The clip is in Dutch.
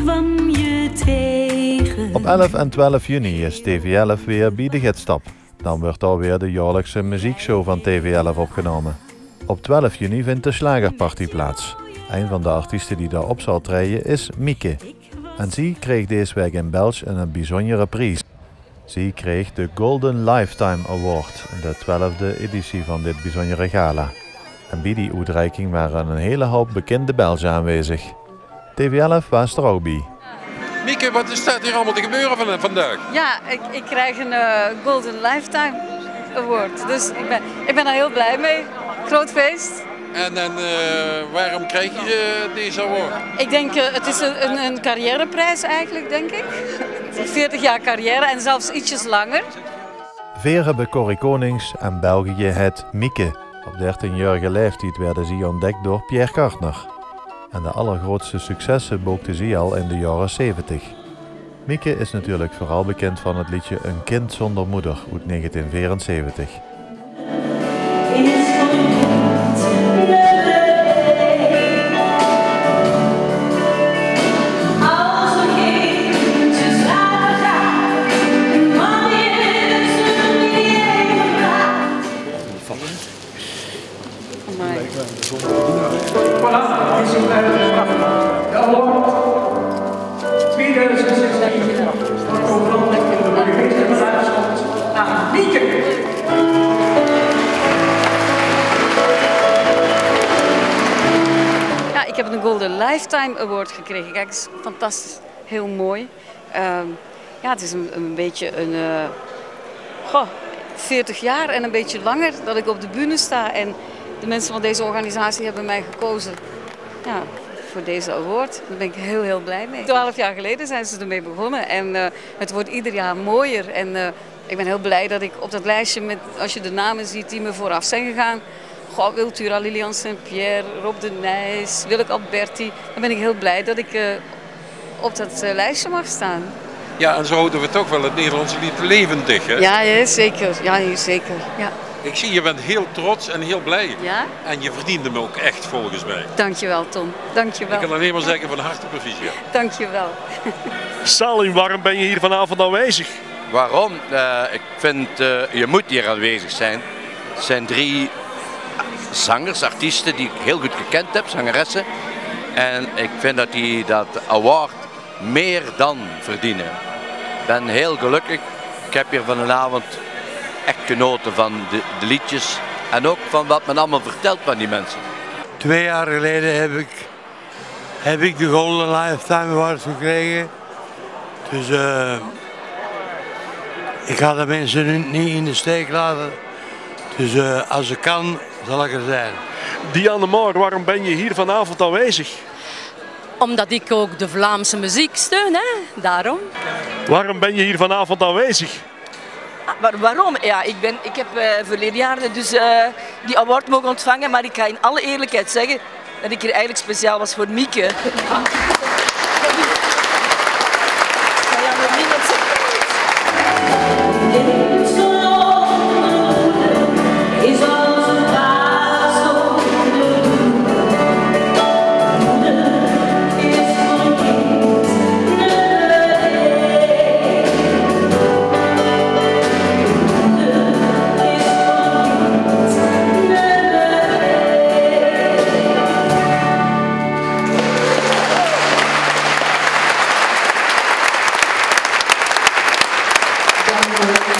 kwam je tegen. Op 11 en 12 juni is TV11 weer bij de Gidsstap. Dan wordt alweer de jaarlijkse muziekshow van TV11 opgenomen. Op 12 juni vindt de Slagerparty plaats. Een van de artiesten die daarop zal treden is Mieke. En zij kreeg deze week in België een bijzondere prijs. Zij kreeg de Golden Lifetime Award, de 12e editie van dit bijzondere gala. En bij die uitreiking waren een hele hoop bekende Belgen aanwezig. TV11 was er ook bij. Mieke, wat staat hier allemaal te gebeuren vandaag? Ja, ik krijg een Golden Lifetime Award. Dus ik ben daar heel blij mee. Groot feest. En waarom krijg je deze award? Ik denk, het is een carrièreprijs eigenlijk, denk ik. 40 jaar carrière en zelfs ietsjes langer. Veren bij Corrie Konings en België het Mieke. Op 13-jarige leeftijd werden ze ontdekt door Pierre Cardin. En de allergrootste successen boekte ze al in de jaren 70. Mieke is natuurlijk vooral bekend van het liedje Een kind zonder moeder uit 1974. De award 2016 wordt overhandigd door de burgemeester van Duitsland aan Mieke. Ja, ik heb een Golden Lifetime Award gekregen. Kijk, het is fantastisch. Heel mooi. Ja, het is een beetje een 40 jaar en een beetje langer dat ik op de bühne sta. En de mensen van deze organisatie hebben mij gekozen voor deze award. Daar ben ik heel blij mee. 12 jaar geleden zijn ze ermee begonnen en het wordt ieder jaar mooier. En ik ben heel blij dat ik op dat lijstje, als je de namen ziet die me vooraf zijn gegaan. Wiltura, Lilian Saint-Pierre, Rob de Nijs, Willeke Alberti. Dan ben ik heel blij dat ik op dat lijstje mag staan. Ja, en zo houden we toch wel het Nederlandse lied levendig, hè? Ja, zeker. Ja, zeker. Ja. Ik zie, je bent heel trots en heel blij. Ja? En je verdient hem ook echt, volgens mij. Dankjewel, Tom. Dankjewel. Ik kan alleen maar zeggen van harte proficiat. Dankjewel. Salim, waarom ben je hier vanavond aanwezig? Waarom? Ik vind, je moet hier aanwezig zijn. Het zijn 3 zangers, artiesten die ik heel goed gekend heb, zangeressen. En ik vind dat die dat award meer dan verdienen. Ik ben heel gelukkig. Ik heb hier vanavond echt genoten van de liedjes en ook van wat men allemaal vertelt van die mensen. 2 jaar geleden heb ik de Golden Lifetime Award gekregen. Dus ik ga de mensen niet in de steek laten. Dus als ik kan, zal ik er zijn. Dianne Maar, waarom ben je hier vanavond aanwezig? Omdat ik ook de Vlaamse muziek steun, hè? Daarom. Waarom ben je hier vanavond aanwezig? Waarom? Ja, ik heb verleden jaar dus die award mogen ontvangen, maar ik ga in alle eerlijkheid zeggen dat ik hier eigenlijk speciaal was voor Mieke. Dank u wel.